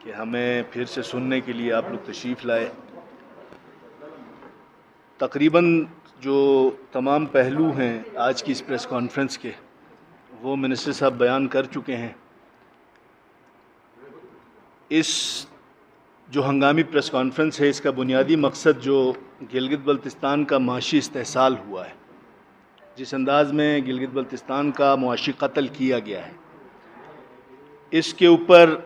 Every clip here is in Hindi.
कि हमें फिर से सुनने के लिए आप लोग तशरीफ़ लाए। तकरीबन जो तमाम पहलू हैं आज की इस प्रेस कॉन्फ्रेंस के, वो मिनिस्टर साहब बयान कर चुके हैं। इस जो हंगामी प्रेस कॉन्फ्रेंस है, इसका बुनियादी मकसद जो गिलगित बल्तिस्तान का माशी इस्तेहसाल हुआ है, जिस अंदाज़ में गिलगित बल्तिस्तान का मुआशी कत्ल किया गया है, इसके ऊपर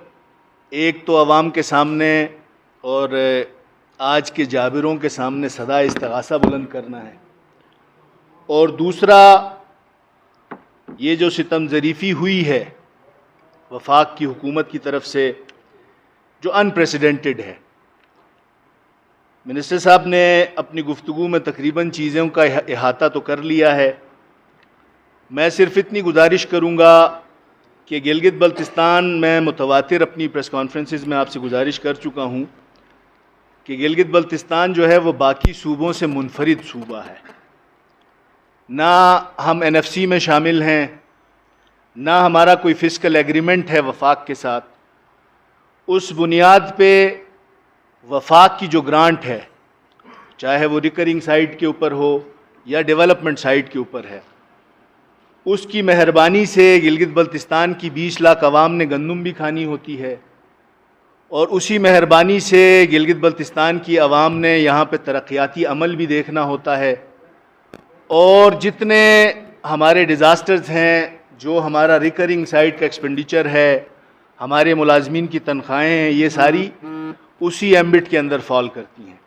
एक तो अवाम के सामने और आज के जाबिरों के सामने सदा इस्तिगासा बुलंद करना है, और दूसरा ये जो सितम ज़रीफ़ी हुई है वफाक की हुकूमत की तरफ से, जो अनप्रेसिडेंटेड है। मिनिस्टर साहब ने अपनी गुफ्तगू में तकरीबन चीज़ों का इहाता तो कर लिया है। मैं सिर्फ़ इतनी गुजारिश करूँगा कि गिलगित बल्तिस्तान में मुतवातिर अपनी प्रेस कॉन्फ्रेंसेस में आपसे गुजारिश कर चुका हूँ कि गिलगित बल्तिस्तान जो है वो बाकी सूबों से मुनफरिद सूबा है। ना हम NFC में शामिल हैं, ना हमारा कोई फ़िस्कल एग्रीमेंट है वफाक के साथ। उस बुनियाद पे वफाक की जो ग्रांट है, चाहे वो रिकरिंग साइट के ऊपर हो या डेवलपमेंट साइट के ऊपर है, उसकी मेहरबानी से गिलगित बल्तिस्तान की 20 लाख अवाम ने गंदम भी खानी होती है, और उसी मेहरबानी से गिलगित बल्तिस्तान की अवाम ने यहाँ पे तरक्याती अमल भी देखना होता है। और जितने हमारे डिज़ास्टर्स हैं, जो हमारा रिकरिंग साइट का एक्सपेंडिचर है, हमारे मुलाजमीन की तनख्वाहें हैं, ये सारी उसी एम्बिट के अंदर फॉल करती हैं।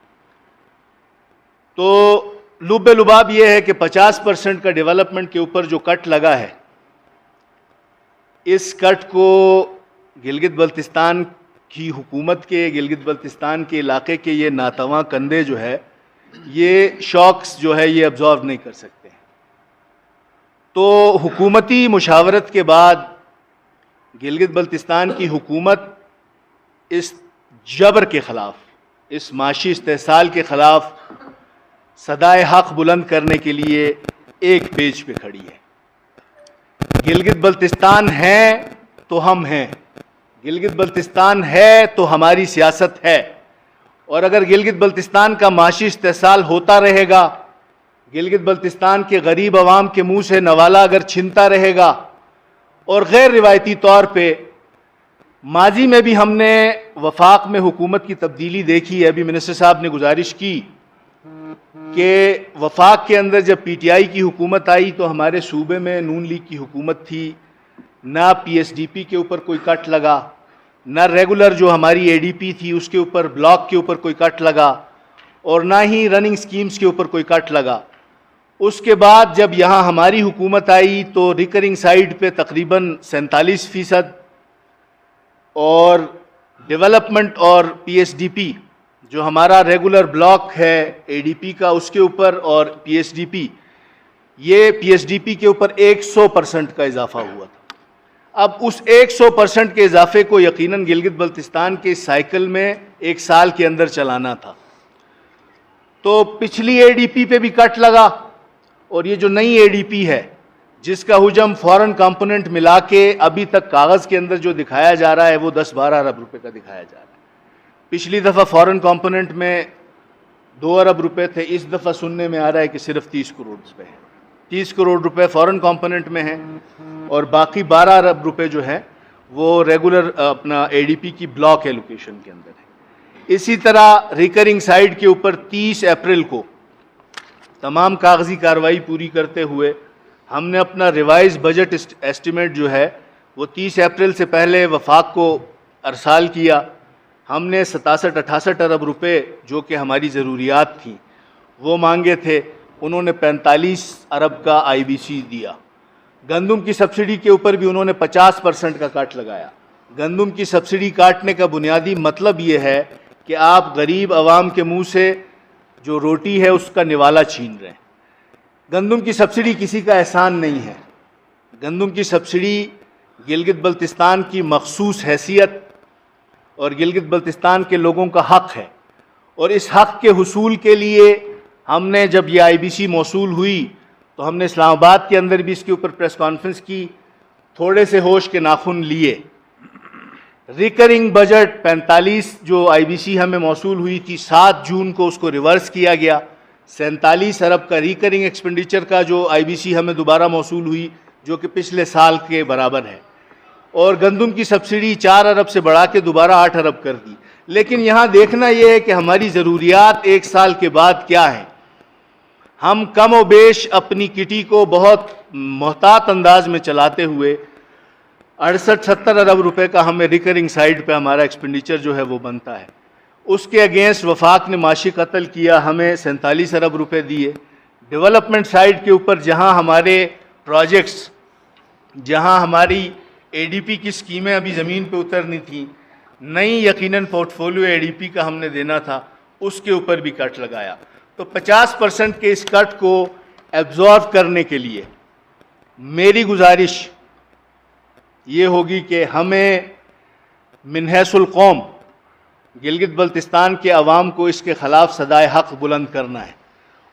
तो लुब्बे लुबाब ये है कि 50% का डेवलपमेंट के ऊपर जो कट लगा है, इस कट को गिलगित बल्तिस्तान की हुकूमत के, गिलगित बल्तिस्तान के इलाके के ये नातवा कंधे जो है, ये शॉक्स जो है ये अब्जॉर्व नहीं कर सकते हैं। तो हुकूमती मुशावरत के बाद गिलगित बल्तिस्तान की हुकूमत इस जबर के ख़िलाफ़, इस माशी इस्तेहसाल के ख़िलाफ़ सदाए हक़ बुलंद करने के लिए एक पेज पे खड़ी है। गिलगित बल्तिस्तान है तो हम हैं, गिलगित बल्तिस्तान है तो हमारी सियासत है। और अगर गिलगित बल्तिस्तान का माशी इस्तेहसाल होता रहेगा, गिलगित बल्तिस्तान के गरीब आवाम के मुंह से नवाला अगर छिनता रहेगा, और गैर रिवायती तौर पे माजी में भी हमने वफाक में हुकूमत की तब्दीली देखी है। अभी मिनिस्टर साहब ने गुजारिश की कि वफाक के अंदर जब PTI की हुकूमत आई तो हमारे सूबे में नून लीग की हुकूमत थी, ना PSDP के ऊपर कोई कट लगा, ना रेगुलर जो हमारी ADP थी उसके ऊपर, ब्लॉक के ऊपर कोई कट लगा, और ना ही रनिंग स्कीम्स के ऊपर कोई कट लगा। उसके बाद जब यहाँ हमारी हुकूमत आई तो रिकरिंग साइड पे तकरीबन 47% और डेवलपमेंट और PSDP जो हमारा रेगुलर ब्लॉक है ADP का, उसके ऊपर और PSDP, ये PSDP के ऊपर 100% का इजाफा हुआ था। अब उस 100% के इजाफे को यकीनन गिलगित बल्तिस्तान के साइकिल में एक साल के अंदर चलाना था। तो पिछली ADP पे भी कट लगा, और ये जो नई ADP है जिसका हुजम फॉरेन कंपोनेंट मिला के अभी तक कागज़ के अंदर जो दिखाया जा रहा है वो 10-12 अरब रुपए का दिखाया जा रहा है। पिछली दफ़ा फॉरेन कंपोनेंट में 2 अरब रुपए थे, इस दफ़ा सुनने में आ रहा है कि सिर्फ 30 करोड़ रुपए हैं। 30 करोड़ रुपए फॉरेन कंपोनेंट में हैं, और बाकी 12 अरब रुपए जो है वो रेगुलर अपना ADP की ब्लॉक एलोकेशन के अंदर है। इसी तरह रिकरिंग साइड के ऊपर 30 अप्रैल को तमाम कागजी कार्रवाई पूरी करते हुए हमने अपना रिवाइज बजट एस्टिमेट जो है वो 30 अप्रैल से पहले वफाक को अरसाल किया। हमने 67-68 अरब रुपए जो कि हमारी ज़रूरियात थी वो मांगे थे, उन्होंने 45 अरब का IBC दिया। गंदम की सब्सिडी के ऊपर भी उन्होंने 50% का काट लगाया। गंदम की सब्सिडी काटने का बुनियादी मतलब ये है कि आप गरीब आवाम के मुंह से जो रोटी है उसका निवाला छीन रहे हैं। गंदम की सब्सिडी किसी का एहसान नहीं है। गंदम की सब्सिडी गिलगित बल्तिस्तान की मखसूस हैसियत और गिलगित बल्तिस्तान के लोगों का हक़ है, और इस हक़ के हुसूल के लिए हमने जब ये IBC मौसूल हुई तो हमने इस्लामाबाद के अंदर भी इसके ऊपर प्रेस कॉन्फ्रेंस की, थोड़े से होश के नाखून लिए। रिकरिंग बजट 45 जो आईबीसी हमें मौसूल हुई थी 7 जून को उसको रिवर्स किया गया। 47 अरब का रिकरिंग एक्सपेंडिचर का जो आईबीसी हमें दोबारा मौसूल हुई जो कि पिछले साल के बराबर है। और गंदम की सब्सिडी 4 अरब से बढ़ा के दोबारा 8 अरब कर दी। लेकिन यहाँ देखना यह है कि हमारी ज़रूरियात 1 साल के बाद क्या हैं। हम कम व बेश अपनी किटी को बहुत मोहतात अंदाज में चलाते हुए 68-70 अरब रुपए का हमें रिकरिंग साइड पे हमारा एक्सपेंडिचर जो है वो बनता है। उसके अगेंस्ट वफाक ने माशी कत्ल किया, हमें 47 अरब रुपए दिए। डेवलपमेंट साइड के ऊपर जहां हमारे प्रोजेक्ट्स, जहां हमारी एडीपी की स्कीमें अभी ज़मीन पे उतरनी थी, नई यकीनन पोर्टफोलियो एडीपी का हमने देना था, उसके ऊपर भी कट लगाया। तो 50% के इस कट को एब्जॉर्व करने के लिए मेरी गुजारिश ये होगी कि हमें मिन्हैसुल कौम गिलगित बल्तिस्तान के अवाम को इसके ख़िलाफ़ सदाए हक़ बुलंद करना है।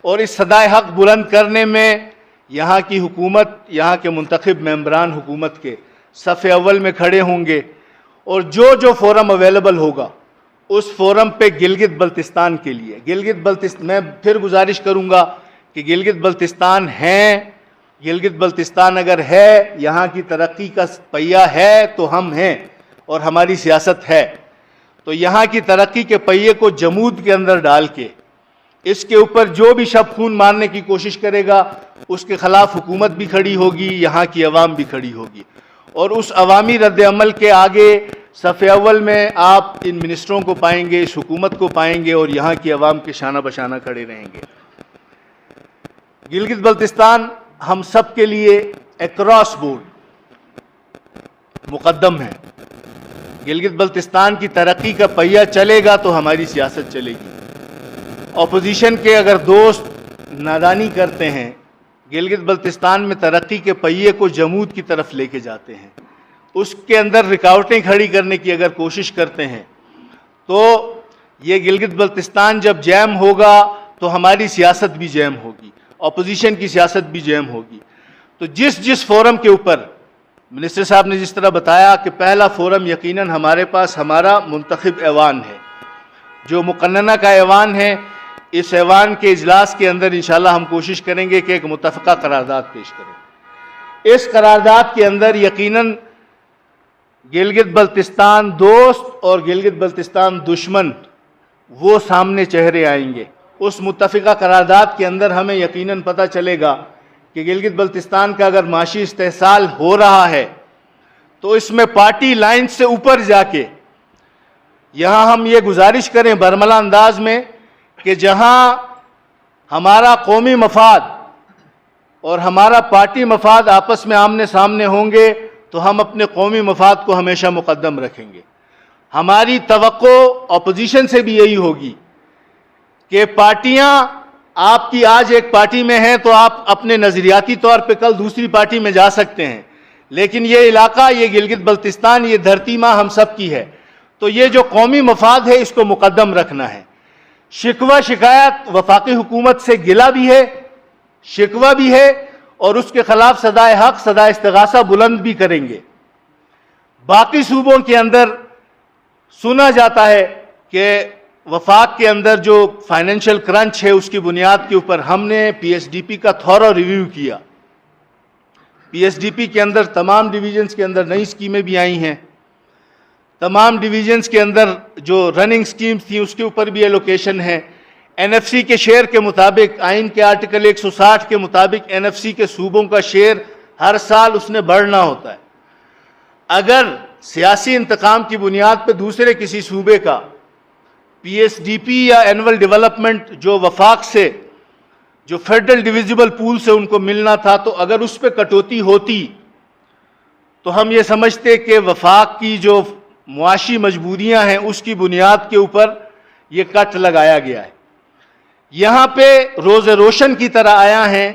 और इस सदाए हक़ बुलंद करने में यहाँ की हुकूमत, यहाँ के मुंतखब मेंबरान हुकूमत के सफ़े अव्वल में खड़े होंगे। और जो फोरम अवेलेबल होगा उस फोरम पे गिलगित बल्तिस्तान के लिए मैं फिर गुजारिश करूँगा कि गिलगित बल्तिस्तान हैं। गिलगित बल्तिस्तान अगर है, यहाँ की तरक्की का पहिया है तो हम हैं और हमारी सियासत है। तो यहाँ की तरक्की के पहिए को जमूद के अंदर डाल के इसके ऊपर जो भी शब खून मारने की कोशिश करेगा उसके ख़िलाफ़ हुकूमत भी खड़ी होगी, यहाँ की अवाम भी खड़ी होगी। और उस अवामी रद्द अमल के आगे सफ़े अव्वल में आप इन मिनिस्टरों को पाएंगे, इस हुकूमत को पाएंगे और यहाँ की अवाम के शाना बशाना खड़े रहेंगे। गिलगित बल्तिस्तान हम सब के लिए अक्रॉस बोर्ड मुकद्दम है। गिलगित बल्तिस्तान की तरक्की का पहिया चलेगा तो हमारी सियासत चलेगी। अपोजिशन के अगर दोस्त नादानी करते हैं, गिलगित बल्तिस्तान में तरक्की के पहिए को जमूद की तरफ लेके जाते हैं, उसके अंदर रुकावटें खड़ी करने की अगर कोशिश करते हैं, तो ये गिलगित बल्तिस्तान जब जैम होगा तो हमारी सियासत भी जैम होगी, अपोजिशन की सियासत भी जैम होगी। तो जिस फोरम के ऊपर मिनिस्टर साहब ने जिस तरह बताया कि पहला फोरम यकीनन हमारे पास हमारा मुंतखब ऐवान है, जो मुकन्नना का ऐवान है। इस ऐवान के इजलास के अंदर इंशाल्लाह हम कोशिश करेंगे कि एक मुत्तफ़क़ा करारदाद पेश करें। इस करारदाद के अंदर यकीनन गिलगित बल्तिस्तान दोस्त और गिलगित बल्तिस्तान दुश्मन वो सामने चेहरे आएंगे। उस मुत्तफ़क़ा करारदाद के अंदर हमें यकीनन पता चलेगा कि गिलगित बल्तिस्तान का अगर माशी इस्तेहसाल हो रहा है तो इसमें पार्टी लाइन से ऊपर जाके यहाँ हम ये गुजारिश करें बरमला अंदाज में कि जहाँ हमारा कौमी मफाद और हमारा पार्टी मफाद आपस में आमने सामने होंगे तो हम अपने कौमी मफाद को हमेशा मुकद्दम रखेंगे। हमारी तवक्को अपोजिशन से भी यही होगी कि पार्टियां आपकी आज एक पार्टी में हैं तो आप अपने नज़रियाती तौर पे कल दूसरी पार्टी में जा सकते हैं, लेकिन ये इलाका, ये गिलगित बल्तिस्तान, ये धरती माँ हम सब की है। तो ये जो कौमी मफाद है इसको मुकद्दम रखना है। शिकवा शिकायत वफाकी हुकूमत से गिला भी है, शिकवा भी है और उसके खिलाफ सदाए हक, सदाए इस्तिगासा बुलंद भी करेंगे। बाकी सूबों के अंदर सुना जाता है कि वफाक के अंदर जो फाइनेंशियल क्रंच है उसकी बुनियाद के ऊपर हमने पीएसडीपी का थॉरो रिव्यू किया। पीएसडीपी के अंदर तमाम डिवीजन्स के अंदर नई स्कीमें भी आई हैं, तमाम डिवीजन्स के अंदर जो रनिंग स्कीम्स थी उसके ऊपर भी एलोकेशन है। एनएफसी के शेयर के मुताबिक, आइन के आर्टिकल 160 के मुताबिक एनएफसी के सूबों का शेयर हर साल उसने बढ़ना होता है। अगर सियासी इंतकाम की बुनियाद पर दूसरे किसी सूबे का पीएसडीपी या एनुअल डेवलपमेंट जो वफाक से, जो फेडरल डिविजिबल पूल से उनको मिलना था, तो अगर उस पर कटौती होती तो हम ये समझते कि वफाक की जो मुआशी मजबूरियां हैं उसकी बुनियाद के ऊपर ये कट लगाया गया है। यहाँ पे रोज़े रोशन की तरह आया है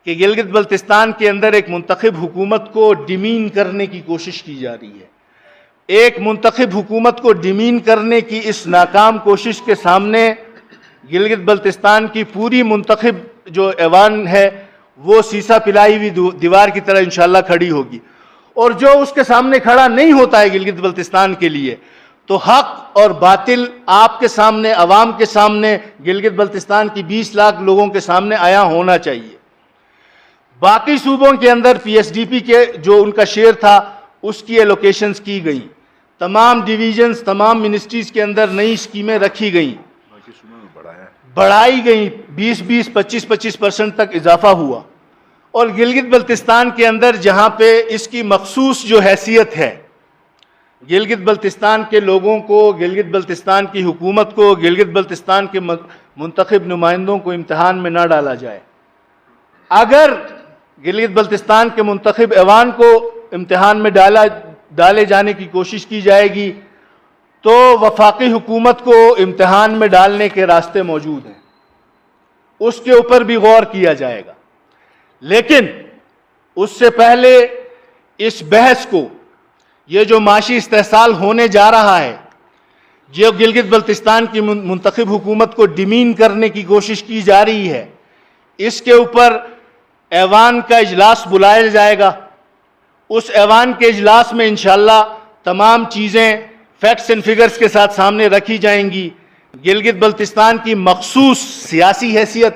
कि गिलगित बल्तिस्तान के अंदर एक मुंतखब हुकूमत को डिमीन करने की कोशिश की जा रही है। एक मुंतखब हुकूमत को डिमीन करने की इस नाकाम कोशिश के सामने गिलगित बल्तिस्तान की पूरी मुंतखब जो ऐवान है वो सीसा पिलाई हुई दीवार की तरह इंशाल्लाह खड़ी होगी। और जो उसके सामने खड़ा नहीं होता है गिलगित बल्तिस्तान के लिए, तो हक और बातिल आपके सामने, अवाम के सामने, गिलगित बल्तिस्तान की 20 लाख लोगों के सामने आया होना चाहिए। बाकी सूबों के अंदर पीएसडीपी के जो उनका शेयर था उसकी एलोकेशंस की गई, तमाम डिवीजन्स, तमाम मिनिस्ट्रीज के अंदर नई स्कीमें रखी गई, बढ़ाई गई, 20-20, 25-25% तक इजाफा हुआ। और गिलगित बल्तिस्तान के अंदर जहां पे इसकी मखसूस जो हैसियत है, गिलगित बल्तिस्तान के लोगों को, गिलगित बल्तिस्तान की हुकूमत को, गिलगित बल्तिस्तान के मुंतखब नुमाइंदों को इम्तहान में ना डाला जाए। अगर गिलगित बल्तिस्तान के मुंतखब ऐवान को इम्तहान में डाले जाने की कोशिश की जाएगी तो वफाकी हुकूमत को इम्तहान में डालने के रास्ते मौजूद हैं, उसके ऊपर भी गौर किया जाएगा। लेकिन उससे पहले इस बहस को, ये जो माशी इस्तेहसाल होने जा रहा है, जो गिलगित बल्तिस्तान की मुंतखब हुकूमत को डिमीन करने की कोशिश की जा रही है, इसके ऊपर ऐवान का इजलास बुलाया जाएगा। उस ऐवान के इजलास में इंशाअल्लाह तमाम चीज़ें फैक्ट्स एंड फिगर्स के साथ सामने रखी जाएंगी। गिलगित बल्तिस्तान की मखसूस सियासी हैसियत,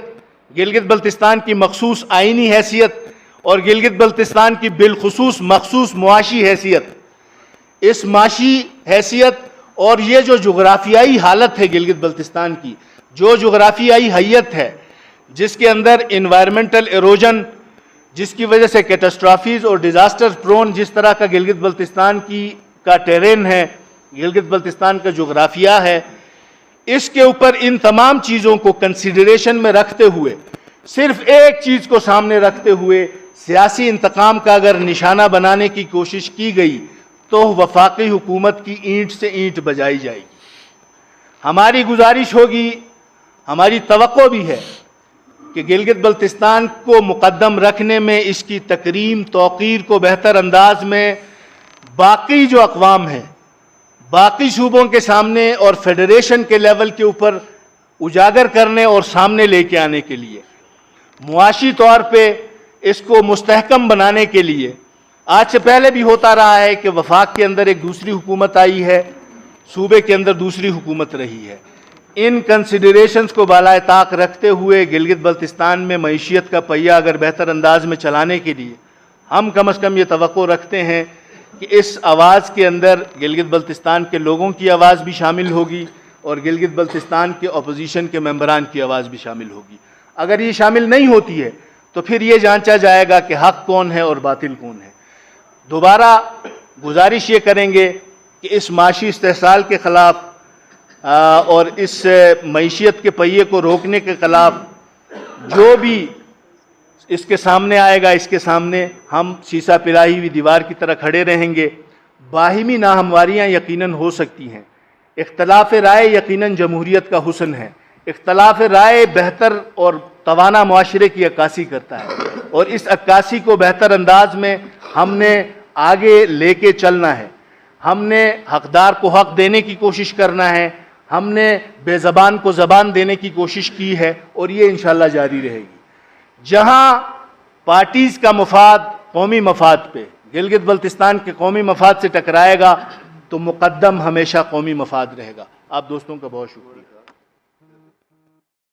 गिलगित बल्तिस्तान की मखसूस आइनी हैसियत और गिलगित बल्तिस्तान की बिलखुसूस मखसूस मुआशी हैसियत, इस माशी हैसियत और ये जो जोग्राफियाई हालत है गिलगित बल्तिस्तान की, जो जोग्राफियाई हैयत है जिसके अंदर इन्वायरमेंटल एरोजन, जिसकी वजह से कैटास्ट्रॉफीज और डिजास्टर प्रोन जिस तरह का गिलगित बल्तिस्तान का टेरेन है, गिलगित बल्तिस्तान का जोग्राफिया है, इसके ऊपर इन तमाम चीज़ों को कंसिडरेशन में रखते हुए, सिर्फ एक चीज़ को सामने रखते हुए सियासी इंतकाम का अगर निशाना बनाने की कोशिश की गई तो वफाकी हुकूमत की ईंट से ईंट बजाई जाएगी। हमारी गुजारिश होगी, हमारी तवक्को भी है कि गिलगित बल्तिस्तान को मुकद्दम रखने में, इसकी तकरीम तौकीर को बेहतर अंदाज में बाकी जो अक़वाम हैं, बाकी सूबों के सामने और फेडरेशन के लेवल के ऊपर उजागर करने और सामने लेके आने के लिए, मुआशी तौर पे इसको मुस्तहकम बनाने के लिए, आज से पहले भी होता रहा है कि वफाक के अंदर एक दूसरी हुकूमत आई है, सूबे के अंदर दूसरी हुकूमत रही है। इन कंसिडरेशंस को बालाए ताक रखते हुए गिलगित बल्तिस्तान में मईशियत का पहिया अगर बेहतर अंदाज में चलाने के लिए हम कम अज़ कम ये तवक्को रखते हैं कि इस आवाज़ के अंदर गिलगित बल्तिस्तान के लोगों की आवाज़ भी शामिल होगी और गिलगित बल्तिस्तान के अपोजिशन के मेंबरान की आवाज़ भी शामिल होगी। अगर ये शामिल नहीं होती है तो फिर ये जांचा जाएगा कि हक़ कौन है और बातिल कौन है। दोबारा गुजारिश ये करेंगे कि इस माशी इस्तेहसाल के ख़िलाफ़ और इस मईशियत के पहिए को रोकने के ख़िलाफ़ जो भी इसके सामने आएगा, इसके सामने हम सीसा पिलाई हुई दीवार की तरह खड़े रहेंगे। बाहिमी नाहमवारियाँ यकीनन हो सकती हैं, इख्तलाफ राय यकीनन जमहूरियत का हुस्न है, इख्तलाफ राय बेहतर और तवाना मुआशरे की अक्कासी करता है और इस अक्कासी को बेहतर अंदाज में हमने आगे लेके चलना है। हमने हकदार को हक देने की कोशिश करना है, हमने बेज़बान को ज़बान देने की कोशिश की है और ये इंशाअल्लाह जारी रहेगी। जहाँ पार्टीज़ का मफाद कौमी मफाद पे, गिलगित बल्तिस्तान के कौमी मफाद से टकराएगा तो मुकद्दम हमेशा कौमी मफाद रहेगा। आप दोस्तों का बहुत शुक्रिया।